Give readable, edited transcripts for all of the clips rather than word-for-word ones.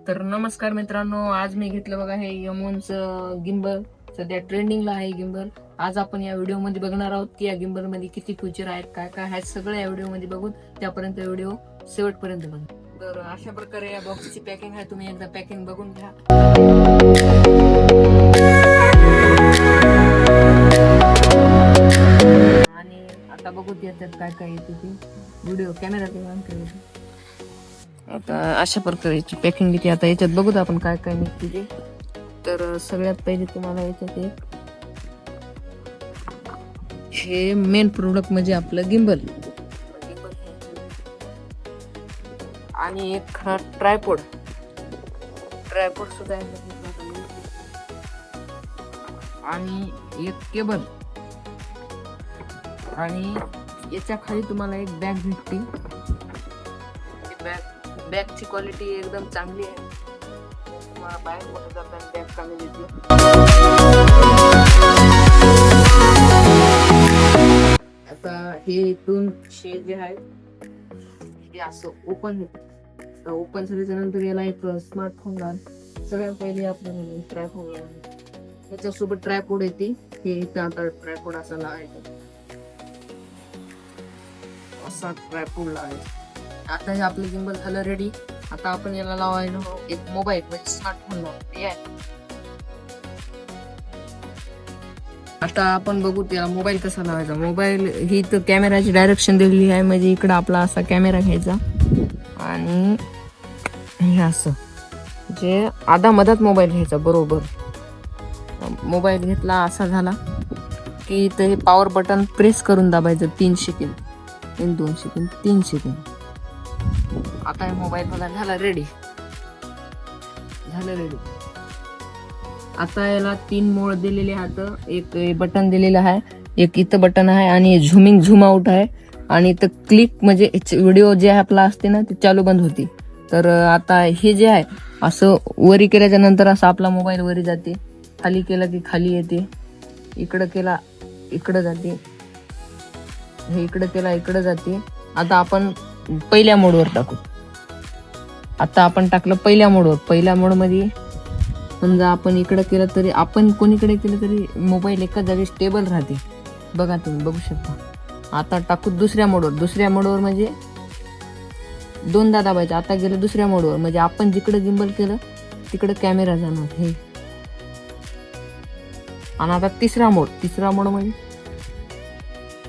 तर नमस्कार मित्रांनो, आज मी घेतलं बघा हे यमोनचं गिम्बल. सध्या ट्रेंडिंगला आहे गिम्बल. आज आपण या व्हिडिओ मध्ये बघणार आहोत की या गिम्बल मध्ये किती फीचर आहेत, काय काय आहेत, सगळं या व्हिडिओ मध्ये बघून त्यापर्यंत व्हिडिओ शेवटपर्यंत बघा. तर अशा प्रकारे या बॉक्सची पॅकिंग आहे, तुम्ही एकदा पॅकिंग बघून घ्या. आणि आता बघू त्यात काय काय येते ते व्हिडिओ कॅमेरा ऑन करायचं. आता अशा प्रकारची पॅकिंग येते. आता याच्यात बघूत आपण काय काय निघते ते. तर सगळ्यात पहिले तुम्हाला याच्यात एक हे मेन प्रोडक्ट म्हणजे आपलं गिम्बल आणि एक ट्रायपॉड सुद्धा आणि एक केबल आणि याच्या खाली तुम्हाला एक बॅग भेटते. बॅगची क्वालिटी एकदम चांगली आहे. तुम्हाला बाहेर मोठं करताना बॅग कमी देते. आता हे इथून शेड जे आहे ते असं ओपन होतं. ओपन झाल्याच्या नंतर याला एक स्मार्टफोन लाल. सगळ्यात पहिले आपण ट्रायपॉड लावतो. त्याच्यासोबत ट्रायपॉड येते. हे इथं आता ट्रायपॉड असा लावायचा, असा ट्रायपॉड लावायचा. आता हे आपलं गिम्बल झालं रेडी. आता आपण याला लावायला एक मोबाईल म्हणजे स्मार्टफोन लावतो. आता आपण बघू त्याला मोबाईल कसा लावायचा. मोबाईल ही तर कॅमेराची डायरेक्शन दिलेली आहे, म्हणजे इकडं आपला असा कॅमेरा घ्यायचा आणि हे असं म्हणजे आधा मधात मोबाईल घ्यायचा. बरोबर मोबाईल घेतला असा झाला की इथं हे पॉवर बटन प्रेस करून दाबायचं 3 सेकंद, 2 सेकंद, 3 सेकंद. आता हे मोबाईल मला झाला रेडी. आता याला 3 मोड दिलेले आहेत. एक बटन दिलेलं आहे, एक इथं बटन आहे आणि झूम आउट आहे आणि इथं क्लिक म्हणजे व्हिडिओ जे आपला असते ना ते चालू बंद होती. तर आता हे जे आहे असं वरी केल्याच्या नंतर असं आपला मोबाईल वरी जाते, खाली केला की खाली येते, इकडं केला इकडं जाते, हे इकडं केला इकडं जाते. आता आपण पहिल्या मोडवर टाकू. आता आपण टाकलं पहिल्या मोडवर. पहिल्या मोड मध्ये समजा आपण इकडे केलं तरी, आपण कोणीकडे केलं तरी मोबाईल एका जागी स्टेबल राहते. बघा तुम्ही बघू शकता. आता टाकू दुसऱ्या मोडवर म्हणजे 2दा दाबायचं. आता गेलं दुसऱ्या मोडवर म्हणजे आपण जिकडे गिम्बल केलं तिकडे कॅमेरा जाणार हे. आणि आता तिसरा मोड म्हणजे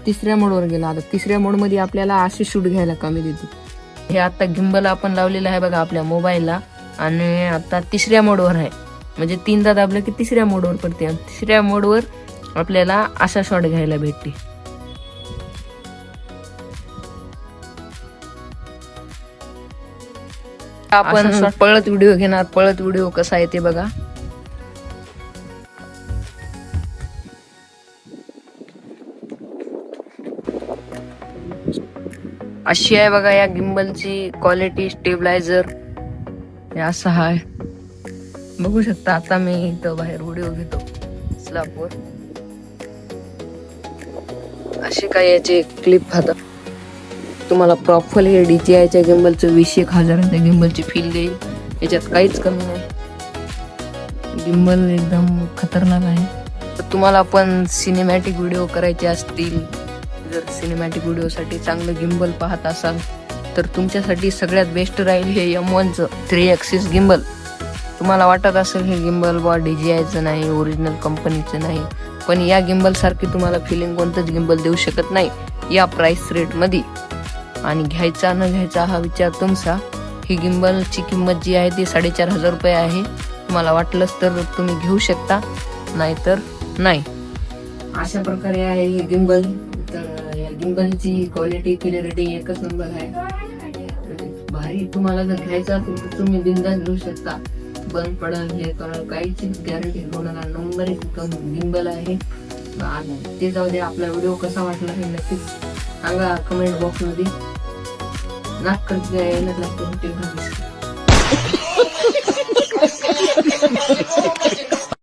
तिसऱ्या मोडवर गेला. आता तिसऱ्या मोड मध्ये आपल्याला अशी शूट घ्यायला कमी देते. हे आता गिम्बल आपण लावलेलं आहे बघा आपल्या मोबाईलला आणि आता तिसऱ्या मोडवर आहे म्हणजे 3दा दाबलं की तिसऱ्या मोडवर पडते आणि तिसऱ्या मोडवर आपल्याला असा शॉट घ्यायला भेटते. आपण पळत व्हिडिओ घेणार. पळत व्हिडिओ कसा येते बघा. अशी आहे बघा या गिम्बलची क्वालिटी. स्टेबलायझर हे असं आहे बघू शकता. आता मी इथं बाहेर व्हिडिओ घेतो स्लॅबवर. असे काय याचे क्लिप खाता. तुम्हाला प्रॉपर हे DJIच्या गिम्बलचं 20,000 गिम्बलची फील देईल. याच्यात काहीच कमी नाही. गिम्बल एकदम खतरनाक आहे. तर तुम्हाला पण सिनेमॅटिक व्हिडिओ करायचे असतील, जर सिनेमॅटिक व्हिडिओसाठी चांगलं गिम्बल पाहत असाल तर तुमच्यासाठी सगळ्यात बेस्ट राहील हे M1चं 3 ॲक्सिस गिम्बल. तुम्हाला वाटत असेल हे गिम्बल DJIचं नाही, ओरिजिनल कंपनीचं नाही, पण या गिम्बल सारखी तुम्हाला फिलिंग कोणतंच गिम्बल देऊ शकत नाही या प्राइस रेट मध्ये. आणि घ्यायचा न घ्यायचा हा विचार तुमचा. ही गिम्बलची किंमत जी आहे ती 4,500 रुपये आहे. तुम्हाला वाटलंच तर तुम्ही घेऊ शकता, नाहीतर नाही. अशा प्रकारे आहे हे गिम्बल. तर या गिम्बलची क्वालिटी क्लिअरिटी एकच नंबर आहे. भारी. तुम्हाला जर घ्यायचं असेल तर तुम्ही बिनधास्त घेऊ शकता. बंद पडल हे काहीच गॅरंटी घेऊ नका. नंबर 1 गिम्बल आहे. ते जाऊ दे. आपला व्हिडिओ कसा वाटला हे नक्कीच सांगा कमेंट बॉक्स मध्ये. नाक करते यायला लागते.